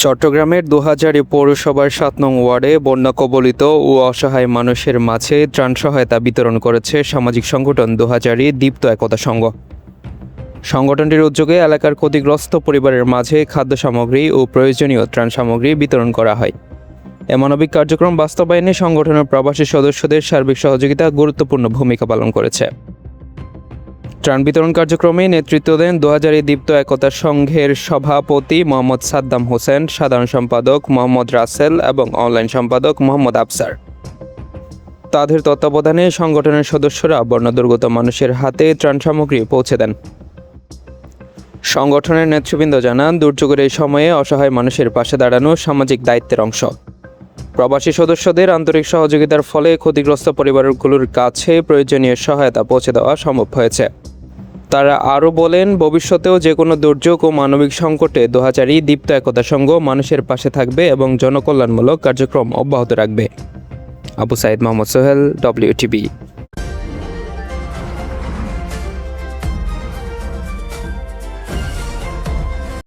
চট্টগ্রামের দোহাজারী পৌরসভার ৭ নং ওয়ার্ডে বন্যা কবলিত ও অসহায় মানুষের মাঝে ত্রাণ সহায়তা বিতরণ করেছে সামাজিক সংগঠন দোহাজারী দীপ্ত একতা সংঘ। সংগঠনটির উদ্যোগে এলাকার ক্ষতিগ্রস্ত পরিবারের মাঝে খাদ্য সামগ্রী ও প্রয়োজনীয় ত্রাণ সামগ্রী বিতরণ করা হয়। এ মানবিক কার্যক্রম বাস্তবায়নে সংগঠনের প্রবাসী সদস্যদের সার্বিক সহযোগিতা গুরুত্বপূর্ণ ভূমিকা পালন করেছে। ত্রাণ বিতরণ কার্যক্রমে নেতৃত্ব দেন দোহাজারী দীপ্ত একতা সংঘের সভাপতি মোহাম্মদ সাদ্দাম হোসেন, সাধারণ সম্পাদক মোহাম্মদ রাসেল এবং অনলাইন সম্পাদক মোহাম্মদ আফসার। তাদের তত্ত্বাবধানে সংগঠনের সদস্যরা বন্যাদুর্গত মানুষের হাতে ত্রাণ সামগ্রী পৌঁছে দেন। সংগঠনের নেতৃবৃন্দ জানান, দুর্যোগের এই সময়ে অসহায় মানুষের পাশে দাঁড়ানো সামাজিক দায়িত্বের অংশ। প্রবাসী সদস্যদের আন্তরিক সহযোগিতার ফলে ক্ষতিগ্রস্ত পরিবারগুলোর কাছে প্রয়োজনীয় সহায়তা পৌঁছে দেওয়া সম্ভব হয়েছে। তারা আরও বলেন, ভবিষ্যতেও যে কোনো দুর্যোগ ও মানবিক সংকটে দোহাজারী দীপ্ত একতা সংঘ মানুষের পাশে থাকবে এবং জনকল্যাণমূলক কার্যক্রম অব্যাহত রাখবে। আবু সাইদ মোহাম্মদ সোহেল, WTV।